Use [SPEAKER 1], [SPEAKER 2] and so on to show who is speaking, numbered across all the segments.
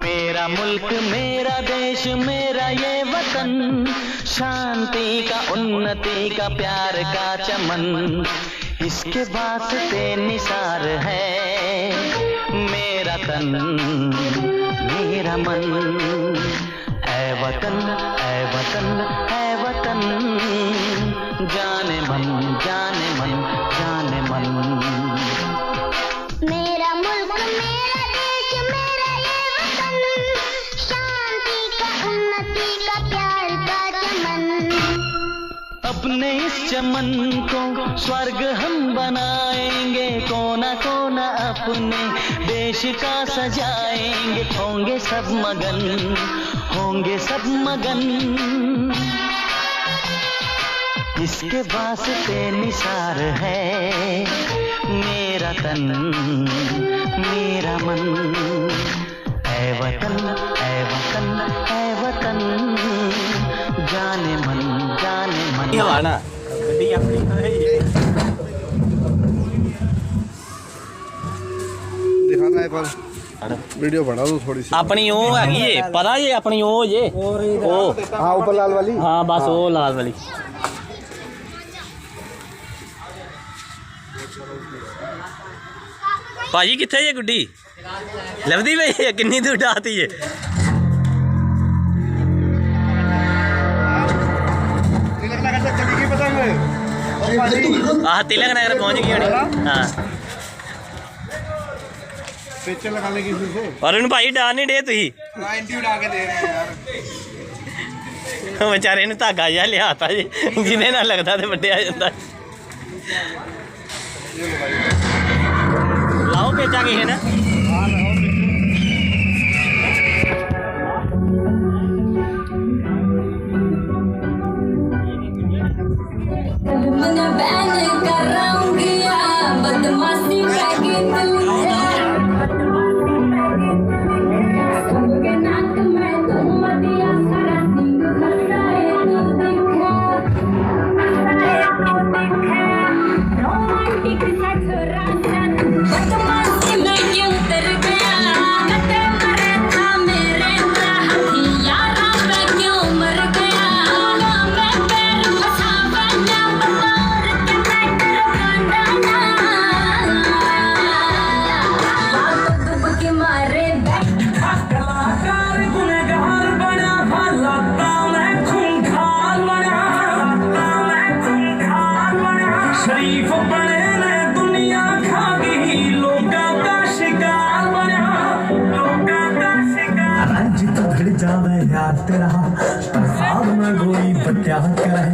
[SPEAKER 1] मेरा मुल्क मेरा देश मेरा ये वतन, शांति का उन्नति का प्यार का चमन, इसके वास्ते निसार है मेरा तन मेरा मन। ऐ वतन ऐ वतन ऐ वतन, जाने मन जाने मन जाने मन।
[SPEAKER 2] मेरा मुल्क मेरा देश मेरा ये वतन, शांति का उन्नति का प्यार का चमन।
[SPEAKER 1] अपने इस चमन को स्वर्ग हम बनाएंगे, कोना कोना अपने देश का सजाएंगे। होंगे सब मगन होंगे सब मगन, इसके वास्ते निसार है मेरा तन मेरा मन। ऐ वतन ऐ वतन ऐ वतन, जाने मन जाने मन।
[SPEAKER 3] दिखाना है पर वीडियो बना दो थोड़ी सी।
[SPEAKER 4] अपनी वो हैगी है पता ये अपनी वो जे ओ
[SPEAKER 3] हाँ ऊपर लाल वाली,
[SPEAKER 4] हाँ बस वो लाल वाली। भाजी किथे जे गुड्डी लभदी पई है, किन्नी दूर डाती है। हाँ तिलक नगर पहुंच गई होनी। हाँ
[SPEAKER 3] पेचे लगाने की से
[SPEAKER 4] और उन भाई डाल नहीं डे तुही
[SPEAKER 3] उड़ा के दे रहे हैं यार।
[SPEAKER 4] बेचारे ने धागा जिहा लियाता जी, जिन्हें ना लगता तो वड्डिया जाता। लाओ पेचा किसे ना
[SPEAKER 5] मैं बैन कर रही बदमाशी सबके नाक में तुम दिया सारा सिंह खसाए तो दिखा रोमांटिक सा छोरा सा बदमाशी में क्यों उतर गया। कते मरे था मेरे हथियारा पे क्यों मर गया। मैं पैर फंसा बना बतौर के मैं करवाना बात डूब के मारे
[SPEAKER 6] कलाकार गुनहगार बना हालाता मैं खूंखार बना शरीफ बने ने दुनिया खा गई लोगों का शिकार बना
[SPEAKER 7] रंजित भिड़ जावे यार तेरा प्रसाद में गोई बचा करे।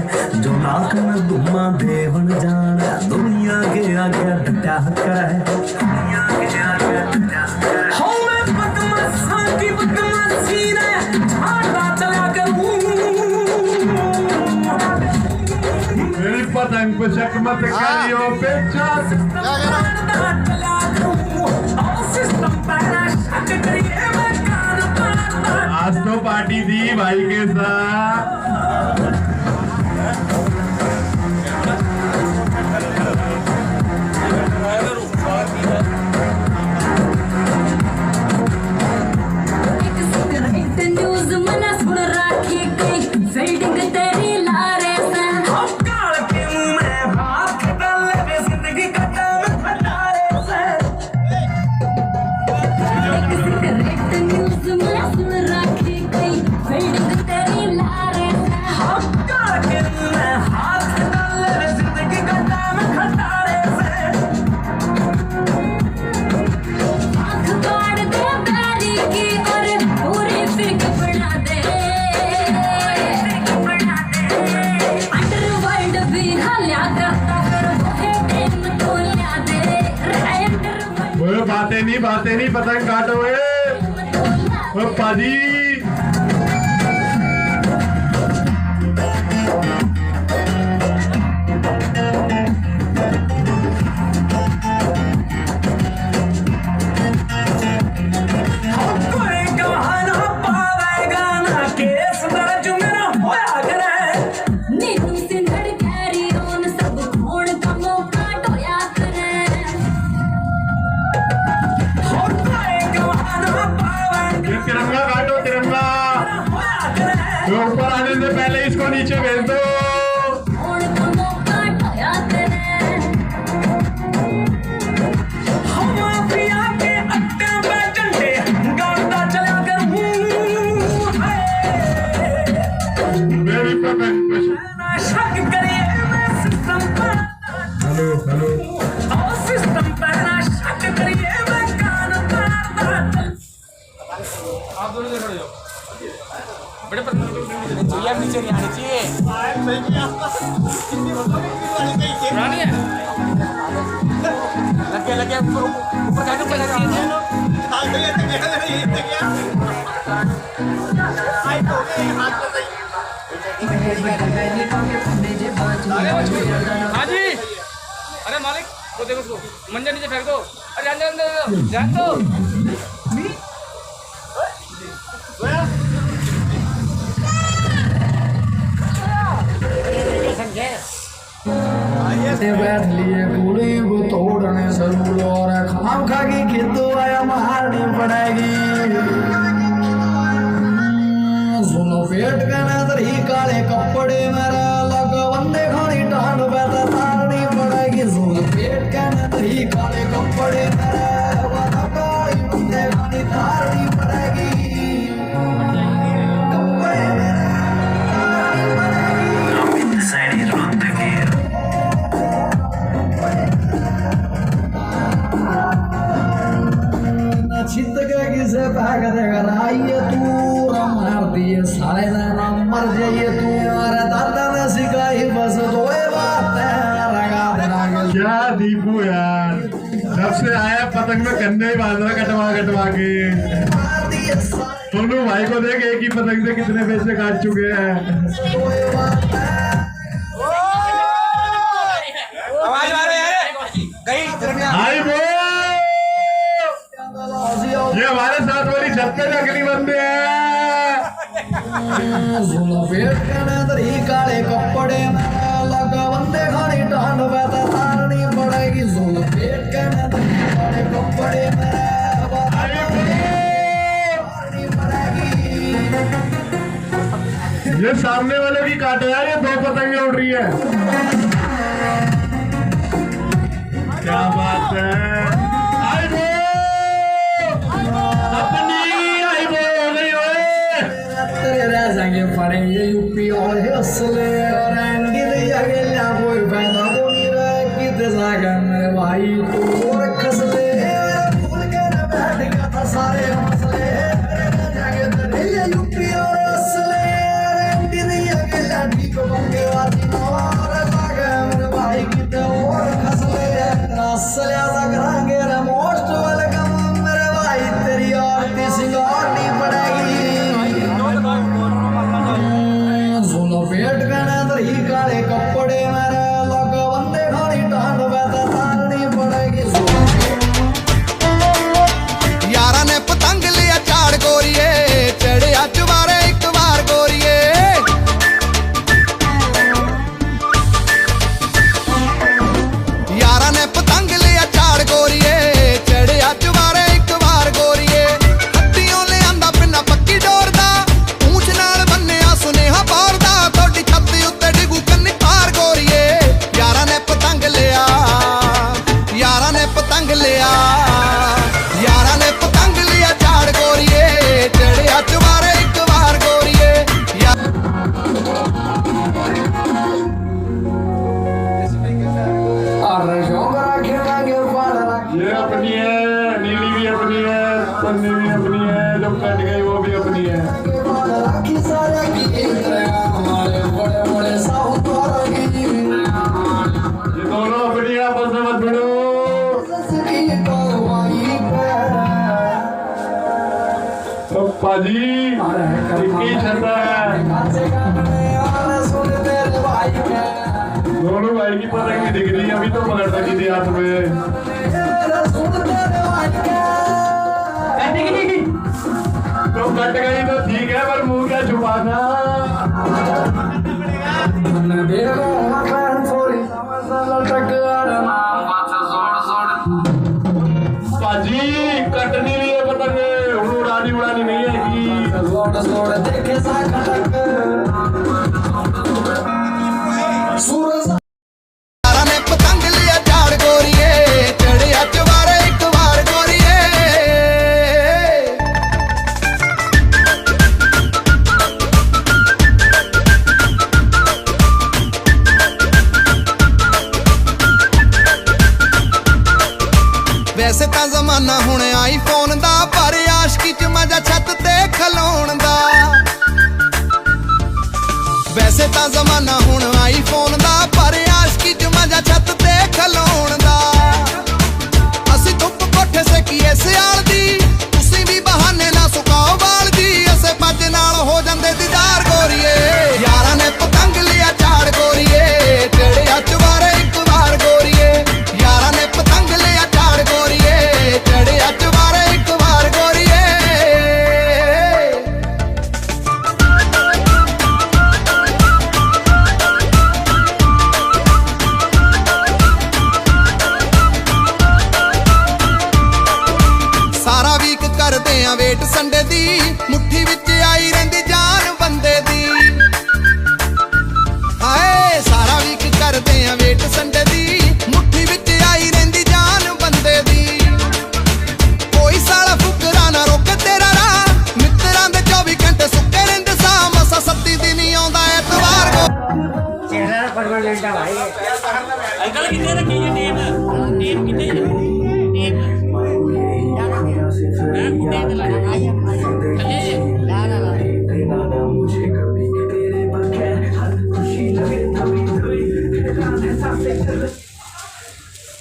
[SPEAKER 7] जो नाक में दुमा देवन जाने दुनिया के आगे डटा करे। दुनिया के आगे डटा करे।
[SPEAKER 6] हो मैं बदमाशा की बदमाशी रे झाड़ा चला करूं।
[SPEAKER 3] मेरी पतंग पे शक मत करियो पेचा।
[SPEAKER 6] चला करूं और सिस्टम पर शक करिए मैं कान पाता।
[SPEAKER 3] आज तो पार्टी थी भाई के साथ।
[SPEAKER 5] एक सिगरेट न्यूज़ मना सुन राखी गई फील्डिंग तेरी लारे से।
[SPEAKER 6] काल के मुंह में हाथ डाल ले जिंदगी का दाम खटारे से।
[SPEAKER 5] एक सिगरेट न्यूज़ मना सुन राखी गई फील्डिंग तेरी लारे से।
[SPEAKER 6] काल के मुंह में हाथ डाल ले जिंदगी का दाम खटारे से।
[SPEAKER 5] आँख काट दे बैरी की और पूरी फिक बना दे। अंडरवर्ल्ड भी हल्या करता कर वो है टेम तो ल्या दे। अंडरवर्ल्ड
[SPEAKER 3] वो बातें नहीं पतंग काटो वो पाजी।
[SPEAKER 6] कोई गवाना पावेगा ना केस दर्ज मेरा होया करे।
[SPEAKER 5] नीतू सिंधड़ कैरी ऑन सब खोण का मौका टोया करे।
[SPEAKER 6] कोई गवाना पावेगा
[SPEAKER 3] नीचे भेज दो।
[SPEAKER 5] ਹੁਣ ਤੋਂ ਮੌਕਾ ਢਾਇਆ ਤੇਰੇ
[SPEAKER 6] हम माफिया के अड्डे पे झंडे गाड़ता चला करूं
[SPEAKER 3] मेरी पतंग पे
[SPEAKER 6] ना शक करिए मैं सिस्टम पर
[SPEAKER 3] हेलो हेलो
[SPEAKER 6] सिस्टम पर ना शक करिए मैं कान मारता
[SPEAKER 8] हाँ जी। अरे मालिक वो देखो उसको मंजर नीचे फेंक दो। अरे जान दो
[SPEAKER 7] बैठ लिए पूरी वो तोड़ने जरूर और खाम खा के खेतों आया मारनी पड़ेगी सुनो पेट के नजर ही काले कपड़े मेरा लग बंदे खानी टांड बैठा तारनी पड़ेगी सुनो पेट के नजर ही काले कपड़े मेरा वाला काली बंदे खानी तारनी पड़ेगी कपड़े मेरा तारनी पड़ेगी छित के किसे भाग देगा आइए तू मार दिए सारे नाम मर जाइए तू हमारे दादा ने सिखाई बस दो बात
[SPEAKER 3] क्या दीपू यार, जब से आया पतंग में कंधे ही बांध रहा कटवा कटवा के। सोनू भाई को देख एक ही पतंग से कितने पैसे काट चुके हैं।
[SPEAKER 8] आवाज मारो यार कहीं
[SPEAKER 3] हाय बो, ये हमारे साथ वाली छत पे नकली बंदे हैं।
[SPEAKER 7] पेट के नजर ही काले कपड़े लगा बंदे खानी टांड बैठा तारनी पड़ेगी पेट के नजर ही काले कपड़े तारनी पड़ेगी।
[SPEAKER 3] ये सामने वाले की काटे यार, ये दो पतंगे उड़ रही है। क्या बात है। आई बो, अपनी आई बो हो गई ओए।
[SPEAKER 7] तेरे रह जाएंगे पड़े ये यूपी और हौसले और एंडी दे आगे ला कोई फायदा को नहीं रहा कि जागा मेरे भाई तू और खसले भूल के न बैठ गया था सारे हौसले तेरे जागे तेरे ये यूपी और हौसले एंडी दे आगे ला ठीक बंगे वाली और जागा मेरे भाई की तो और खसले हौसले आजा करांगे रे मोस्ट वेलकम मेरे भाई तेरी आरती सिंगार नहीं पड़ेगी। पेट के नजर ही काले कपड़े मेरे लग बंदे खानी टांड बैठा तारनी पड़ेगी।
[SPEAKER 9] यारा ने पतंग लिया झाड़ गोरिए चढ़िया चुबारे एक बार गोरिए यारा ने पतंग लिया झाड़ गोरिए चढ़िया चुबारे एक बार गोरिए हत्तियों ले आंदा पिना पक्की डोर दा पूंछ नाल बन्निया सुनेहा पार दा थोड़ी छत्ती उत्ते डिगू कन्नी पार गोरिए यारा ने पतंग लिया यारा ने पतंग लिया यारा ने पतंग लिया झाड़ गोरिए चढ़िया चुबारे एक बार गोरिए
[SPEAKER 3] ये अपनी है, नीली भी अपनी है, पन्नी भी अपनी है, जब कट गई वो भी अपनी है। ये दोनों अपनी है, आपस में मत भिड़ो। तो पाजी एक ही छत है, दोनों भाई की पतंग भी दिख रही है, अभी तो पकड़ सकी थी हाथ में। तो कट गई तो ठीक है, पर मुंह क्या छुपाना। पाजी कटनी भी है पतंग, उड़ानी नहीं है कि
[SPEAKER 9] यारा ने पतंग लिया झाड़ गोरिए चढ़िया चुबारे एक बार गोरिए वैसे तां जमाना हुण आईफोन दा पर आशिकी च मजा छत ते खलोण दा वैसे तां जमाना हुण आईफोन दा पर आशिकी च मजा छत ते खलोण दा असी धुप कोठे सेकीए सियाल दी तुसी भी बहाने ना सुकाओ वाल दी असे पज नाल हो जांदे दीदार गोरीए यारा ने पतंग लिया झाड़ गोरीए चढ़िया चुबारे एक बार गोरीए यारा ने पतंग लिया झाड़ गोरीए चढ़िया चुबारे एक बार गोरीए सारा वीक करदे आ वेट संडे दी मुट्ठी विच आई रहिंदी जान बंदे दी हाय सारा वीक करदे आ वेट संडे दी मुट्ठी विच आई रहिंदी जान बंदे दी कोई साला फुकरा ना रोके तेरा राह मित्रां दे 24 घंटे सुक्के रहिंदे सा मसा 7 दिन ही आउंदा ऐतवार को
[SPEAKER 4] अंकल कितने रखी है टेप कितने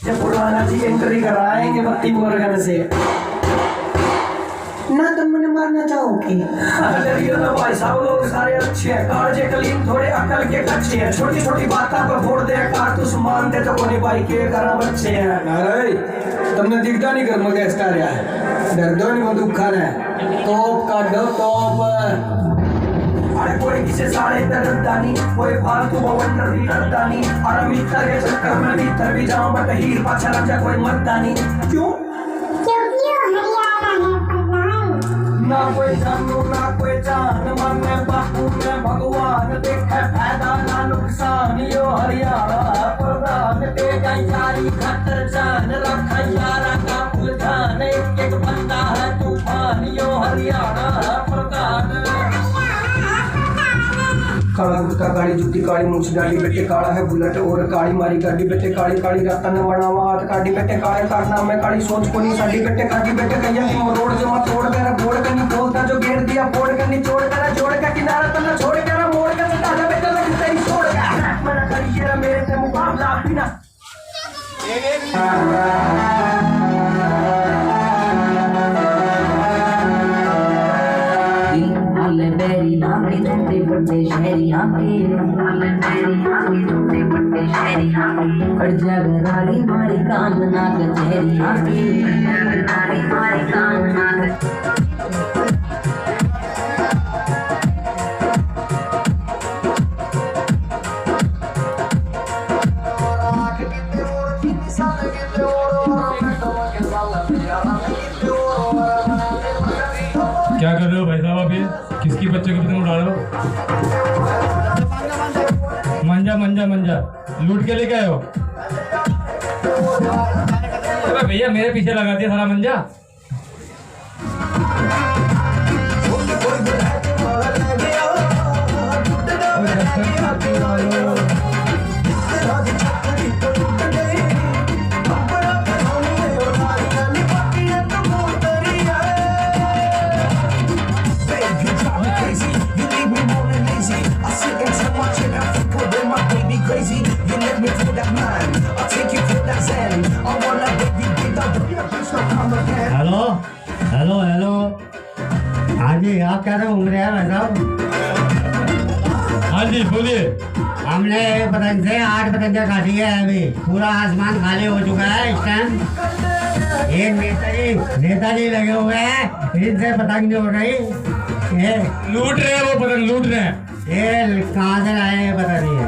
[SPEAKER 7] जब पुराना जी एंट्री कराएंगे बत्ती मुर्गन से
[SPEAKER 10] ना तुम मुझे मारना चाहोगे।
[SPEAKER 7] अरे ये तो भाई साहब लोग सारे अच्छे हैं काजे कलीन थोड़े अकल के कच्चे हैं छोटी छोटी बातों पर फोड़ दे कारतूस मान दे तो कोने भाई के करा बच्चे हैं।
[SPEAKER 10] अरे तुमने दिखता नहीं घर में गैसटा रहा है डर दो नहीं वो दुखा है टॉप का दो टॉप
[SPEAKER 7] अरे कोई किसे साड़े डरता नहीं कोई फालतू बवंडर भी डरता नहीं और मित्र के चक्कर में भीतर भी जाऊं बट हीर पाछा लग जा कोई मरता नहीं क्यों
[SPEAKER 2] क्योंकि हरियाणा है प्रधान
[SPEAKER 7] ना कोई जानू ना कोई जान मन में बापू में भगवान देखे फायदा ना नुकसान यो हरियाणा प्रधान तेगा यारी खतर जान रखा यारा का फुलझान एक एक बंदा है तूफान यो हरियाणा प्रधान काला कुत्ता काली जुत्ती काली मूछ डाली बेटे काला है बुलेट और काली मारी गाड़ी बेटे काली काली रात न बनावा हाथ काटी बेटे काले कारना में काली सोच को नहीं साडी बेटे काटी बेटे कहिया की रोड जो मत तोड़ कर बोड़ कर नहीं बोलता जो घेर दिया फोड़ कर नहीं छोड़ कर जोड़ का किनारा तन्ना छोड़ कर मोड़ कर सटा जा बेटे लग तेरी छोड़ का मेरा करियर मेरे से मुकाबला बिना
[SPEAKER 11] मेरी आंखें छोटे बड़े शहरी आंखें छोटे बड़े शहरी आंखें हर जगह राली मारी काम ना कचहरी आंखें राली मारी काम ना
[SPEAKER 3] क्या कर रहे हो भाई साहब? अभी किसकी बच्चे की पतंग उड़ा रहे हो? मंजा मंजा मंजा लूट के लेके आए हो? अरे भैया मेरे पीछे लगा दिया सारा मंजा।
[SPEAKER 10] हेलो हेलो हेलो हाँ जी आप क्या घूम रहे हैं भाई साहब?
[SPEAKER 3] हाँ जी बोलिए।
[SPEAKER 10] हमने पतंग से 8 पतंगे काटी है अभी पूरा आसमान खाली हो चुका है इस टाइम। ये नेताजी लगे हुए हैं इनसे पतंग जो हो रही ये
[SPEAKER 3] लूट रहे हैं वो पतंग लूट रहे हैं।
[SPEAKER 10] ये कहाँ से आए हैं पता नहीं है।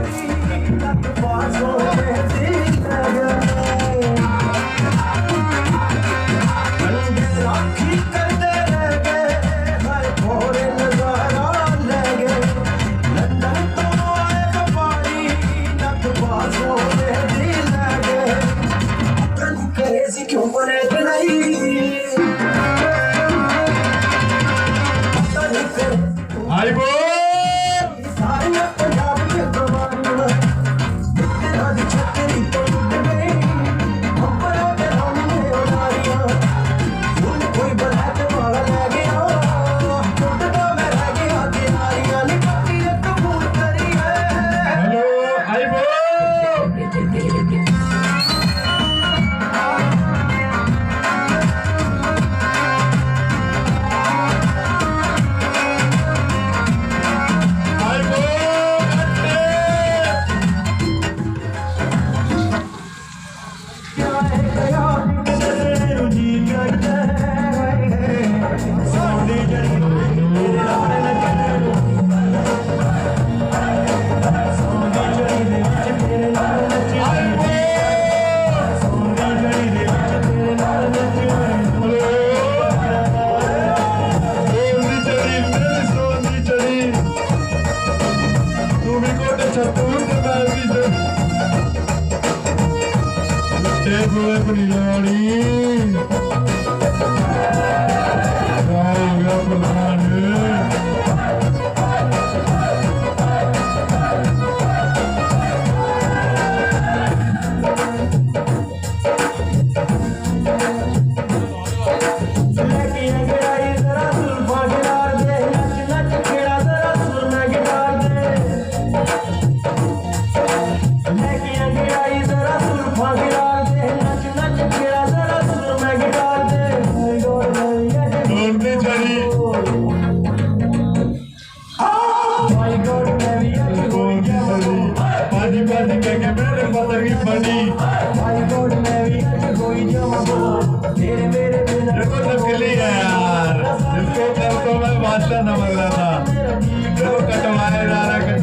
[SPEAKER 3] है यार, इसको कल तो मैं बादशाह समझ रहा था, देखो कटवाए जा रहा है।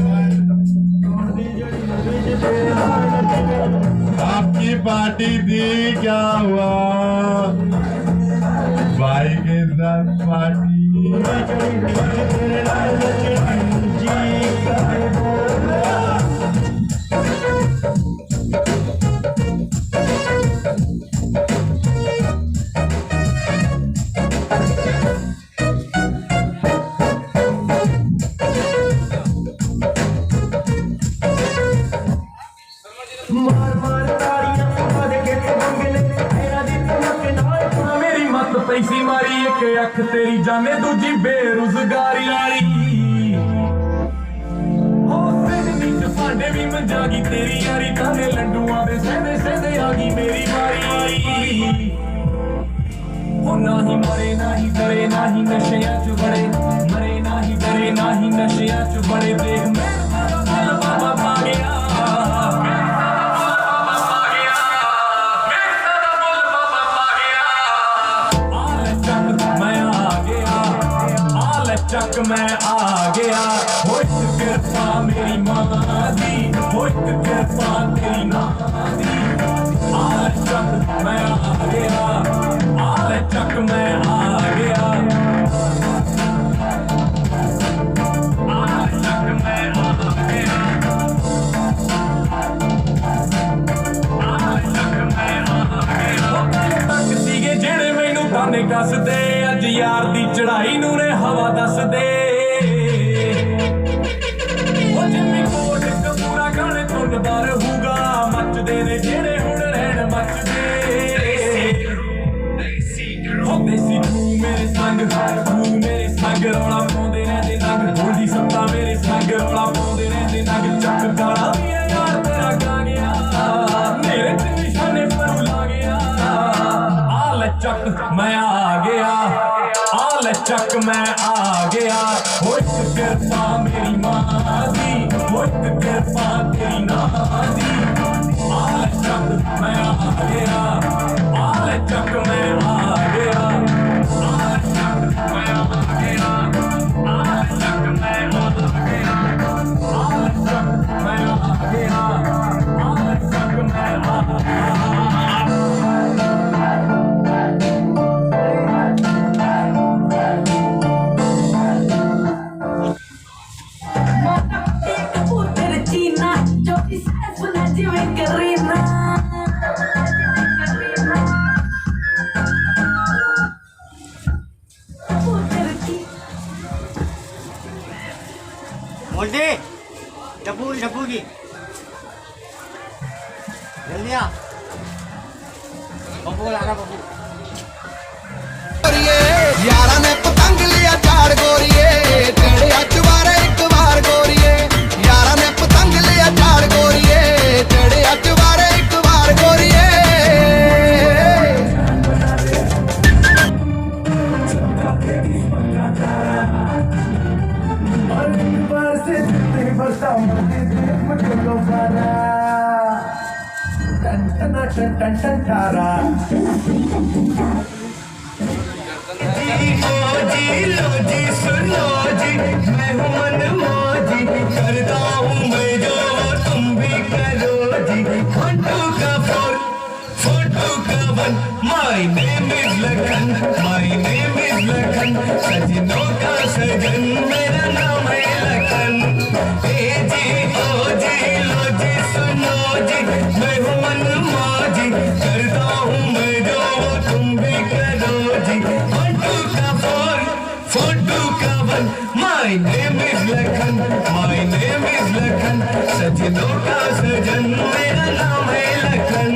[SPEAKER 3] आपकी पार्टी थी, क्या हुआ भाई के साथ पार्टी?
[SPEAKER 6] पैसी मारी एक अख तेरी जाने दूजी बेरोजगारी वाली हो नीच साडे भी मंजागी तेरी यारी ताने लड्डुआ दे सहदे सहदे आ गई मेरी बारी हो ना ही मरे ना ही डरे ना ही नशियां च बड़े मरे ना ही डरे ना ही नशियां च बड़े देख मैं दिल बाबा पा गया चक मैं आ गया हो कृपा मेरी माँ दी हो कृपा तेरी माँ दी आल चक मैं आ गया आल चक मैं आ गया आल चक मैं आ गया आल चक मैं आ गया तक सीगे जेड़े मैनू ताने कस दे अज यार दी चढ़ाई नू ने हवा दस दे ओ जिम्मी कोट कपूरा गाने धुनदा रहूगा मचदे ने जेड़े हुण रहन मचदे ओ देसी तू मेरे संग रौला पाउंदे रहिंदे नंग होली सत्ता मेरे संग रौला पाउंदे रहिंदे नंग चक गाला वी यार तेरा गा गया मेरे ते निशाने पर ला गया आल चक मैं आ गया आल चक मैं आ गया हो कृपा मेरी माँ दी हो कृपा तेरी माँ दी आल चक मैं आ गया आल चक मैं आ गया आल चक मैं आ गया आल चक मैं आ गया आल चक मैं आ गया आल चक मैं आ गया
[SPEAKER 10] बोलते डब्बू डब्बू की जल्दी आ बब्बू लाना बब्बू
[SPEAKER 9] यारा ने पतंग लिया झाड़ गोरिए तेरे अचवारे एक बार गोरिए यारा ने पतंग लिया झाड़ गोरिए तेरे अचवारे एक बार गोरिए
[SPEAKER 6] जी लो जी सुनो जी मैं हूँ मनमौजी करता हूँ मैं जो तुम भी करो जी फोटो का फोटो का one my name is Lakhan my name is Lakhan सजनों का सजन मेरा नाम है लखन ए जी ओ जी लो जी सुनो जी मैं हूँ मनमौजी करता हूँ मैं जो तुम भी करो जी फोटो का one my name is Lakhan my name is Lakhan सजनों का सजन मेरा नाम है लखन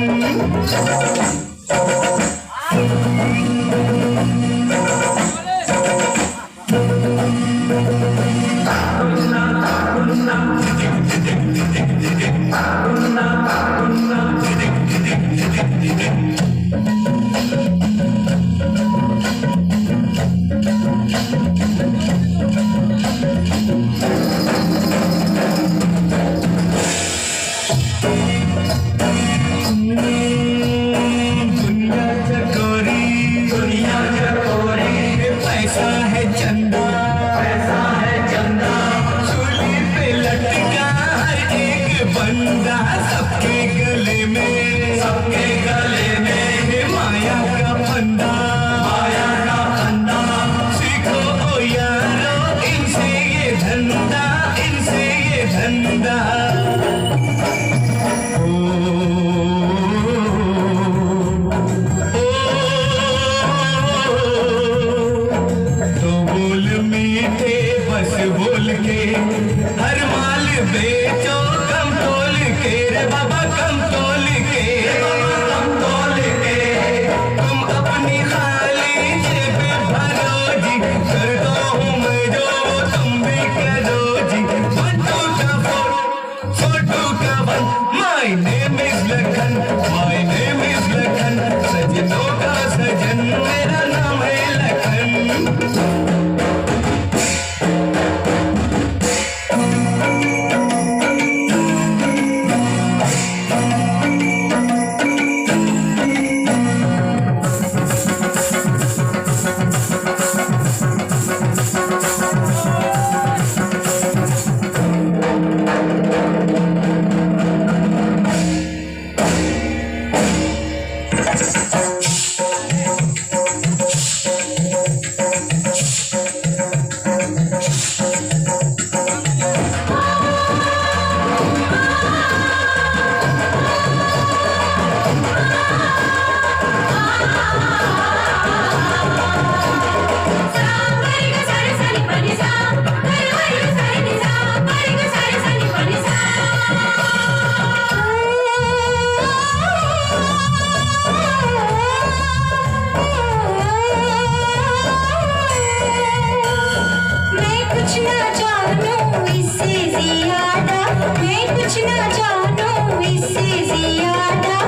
[SPEAKER 5] कुछ ना जानो इससे ज्यादा,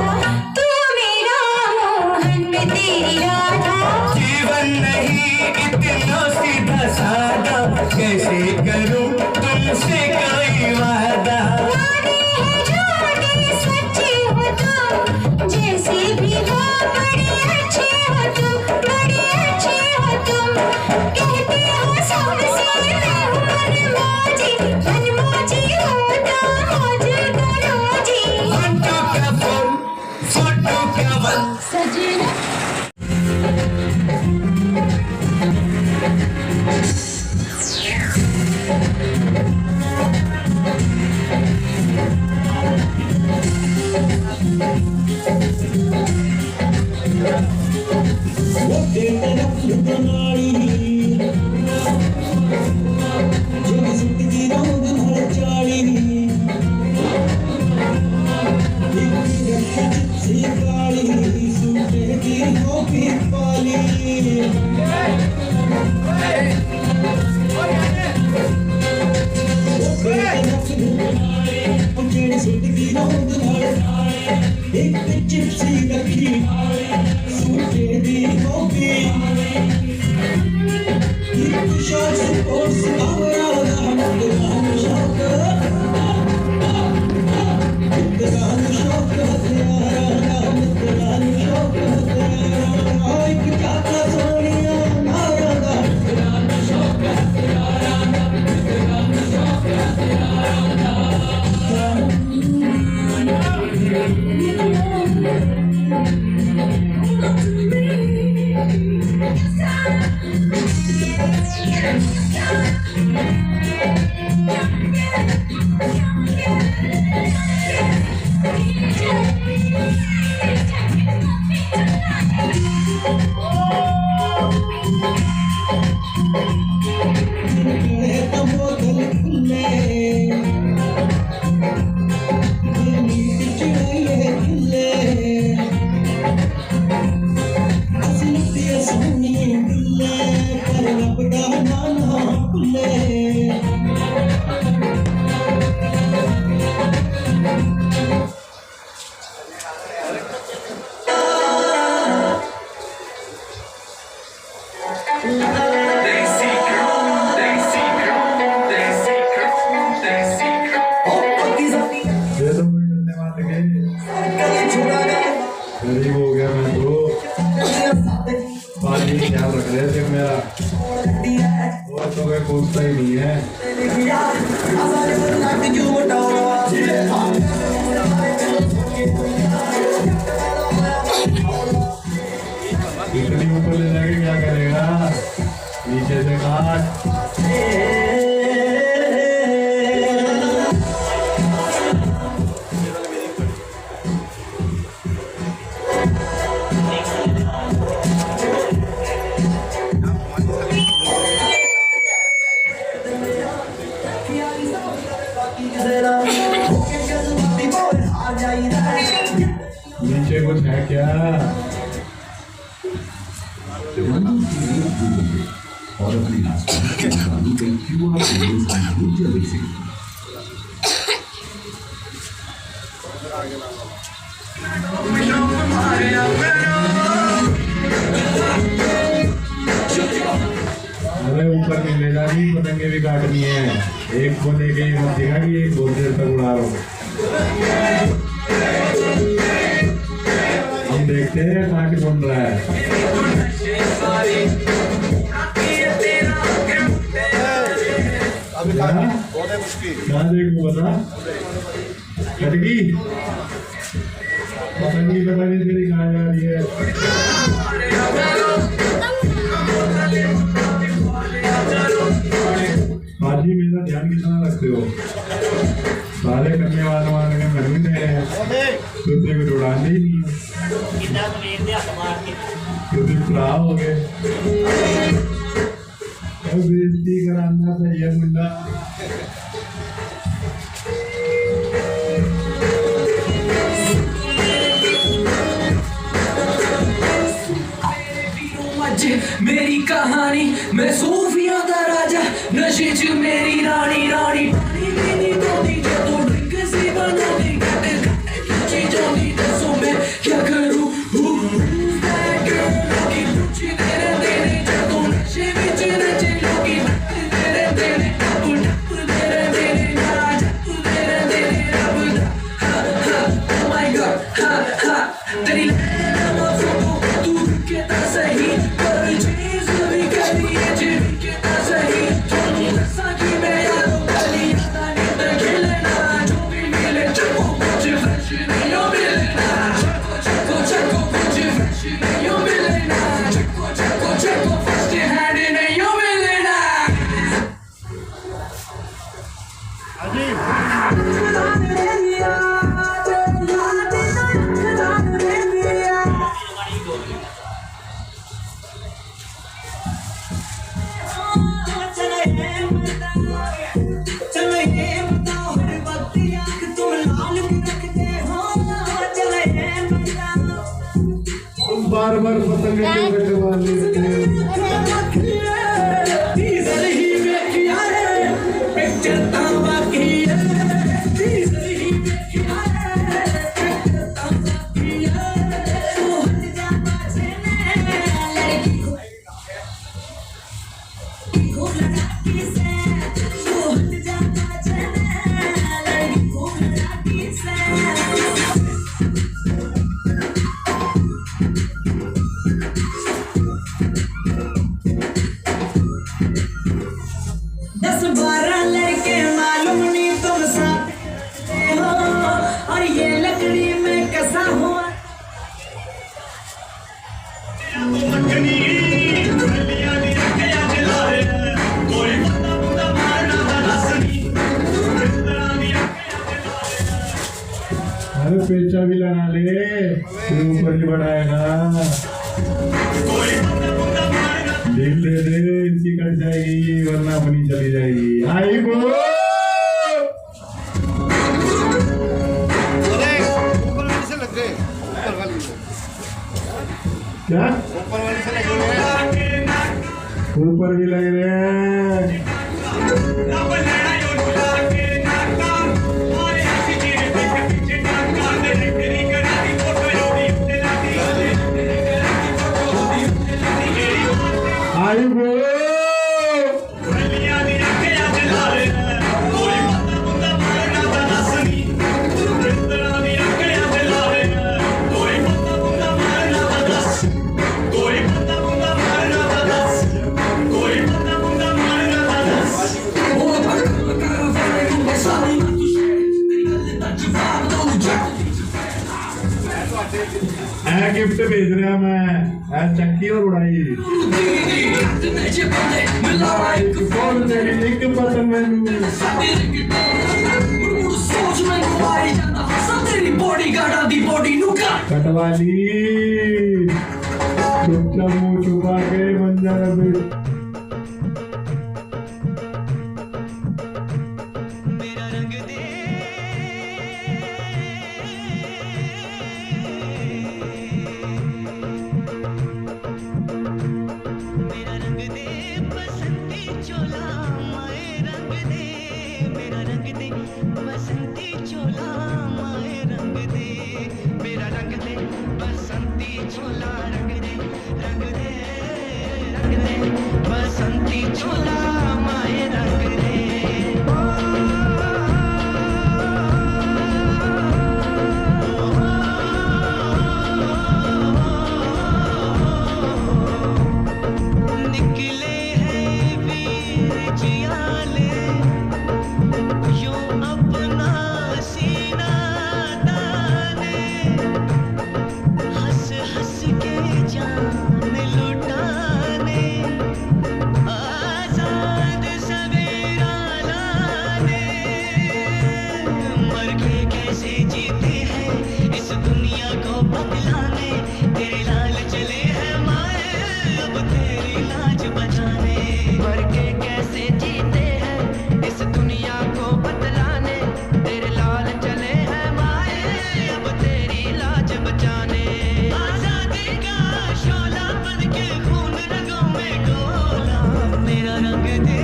[SPEAKER 5] तू मेरा मोहन तेरी राधा।
[SPEAKER 7] जीवन नहीं इतना सीधा सादा, कैसे करूं तुमसे कोई वादा।
[SPEAKER 5] वादे हैं झूठे सच्चे हो तुम, जैसे भी हो बड़े अच्छे हो तुम, बड़े अच्छे हो तुम। कहते हो सबसे मैं हूँ मनमौजी, मनमौजी हो तो मौज करो जी।
[SPEAKER 7] फोटो का फोन, फोटो का वन।
[SPEAKER 5] सजना
[SPEAKER 3] गरीब हो गया मैं तो। पानी ख्याल रख रहे थे मेरा, और तो कोई पूछता ही नहीं है। इतनी ऊपर ले जाके क्या करेगा, नीचे से काट। नीचे कुछ है क्या? और अपनी अरे ऊपर नहीं ले जानी, पतंगे भी काटनी है। एक को लेके मत दिखा कि एक बहुत देर तक उड़ा रहा हूँ। हम देखते हैं कहाँ के बन रहा है। क्या देखूं बता, खटकी पतंगी पता नहीं तेरी कहाँ जा रही है। बाजी मेरा ध्यान कितना रखते हो, सारे करने वाले के महीने हैं, तुझे कुछ उड़ाने ही नहीं तुझे भरा हो गए। बेइज्जती कराना सही है मुन्ना।
[SPEAKER 6] मेरी कहानी मैं सूफिया दा राजा, नशे च मेरी रानी रानी। पानी भी नहीं दो दी जो ड्रिंक सी
[SPEAKER 3] बार बार पतंग कटवा लेते हो।
[SPEAKER 6] डीजल ही बेकिया है पिक्चर तावा की है डीजल ही बेकिया है पिक्चर तावा की है तू हट जा बाजे में लड़की को लगा की से तू हट जा बाजे में लड़की को लगा की से दस 12 लड़के मालूम नहीं तुम साथ हो और ये लकड़ी में कसा हुआ
[SPEAKER 3] अरे पेचा भी लगा ले फिर ऊपर ही बढ़ाएगा। ढील दे दे इनकी कट जाएगी वरना अपनी चली जाएगी। आई गो
[SPEAKER 9] ऊपर वाली से लग गए ऊपर वाली से
[SPEAKER 3] क्या
[SPEAKER 9] ऊपर वाली से लग गए
[SPEAKER 3] ऊपर भी लग रहे हैं। आई गो गिफ्ट भेज रहा मैं चक्की और उड़ाई कौन तेरी एक पतंग मैनू कटवा ली चुपचाप मुंह छुपा के बन जा रहा।
[SPEAKER 1] बसंती चोला माए रंग दे निकले हैं वीर जियाले यो अपना सीना दाने हंस हंस के जान लुटाने आजाद सवेरा लाने मर के कैसे जीते हैं इस दुनिया को बदलाने तेरे लाल चले हैं माए अब तेरी लाज बचाने मर के कैसे जीते हैं इस दुनिया को बदलाने तेरे लाल चले हैं माए अब तेरी लाज बचाने आजादी का शोला बन के खून रगों में डोला मेरा रंग दे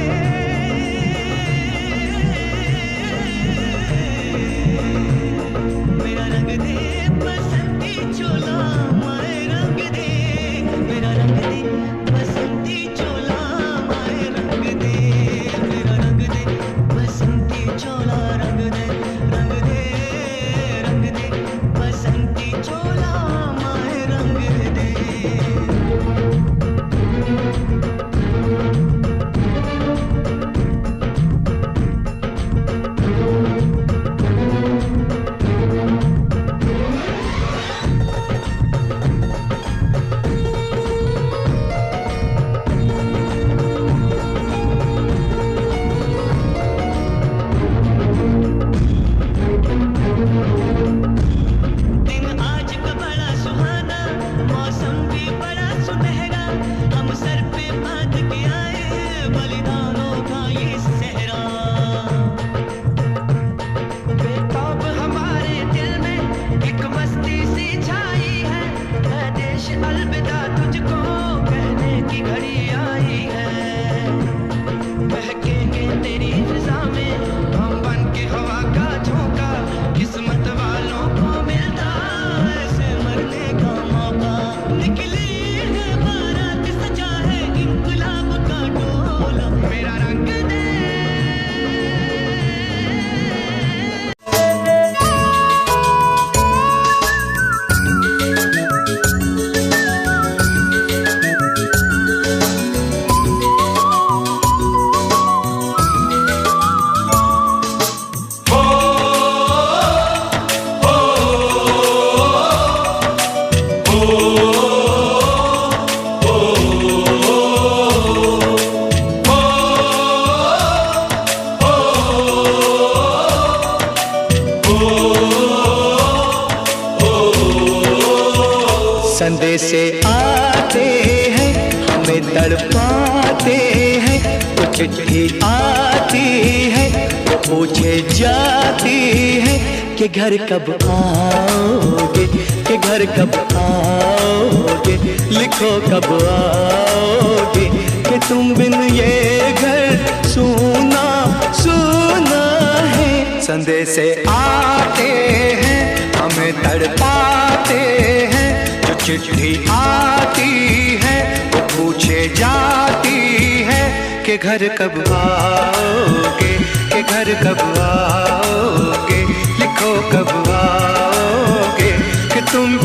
[SPEAKER 1] मेरा रंग दे बसंती चोला माए रंग दे मेरा रंग दे बसंती चोला माए रंग दे मेरा रंग दे बसंती चोला रंग दे बसंती चोला माए रंग दे दिन आज का बड़ा सुहाना मौसम भी बड़ा सुनहरा हम सर पे बांध के आए बलिदानों का ये सहरा बेताब हमारे दिल में एक मस्ती सी छाई है देश अलविदा संदेशे आते हैं हमें तड़पाते हैं, वो चिट्ठी आती है वो पूछे जाती है कि घर कब आओगे, कि घर कब आओगे, लिखो कब आओगे, कि तुम बिन ये घर सूना सूना है। संदेशे आते हैं हमें तड़पाते हैं, जो चिट्ठी आती है वो पूछे जाती है कि घर कब आओगे, कि घर कब आओगे, लिखो कब आओगे, कि तुम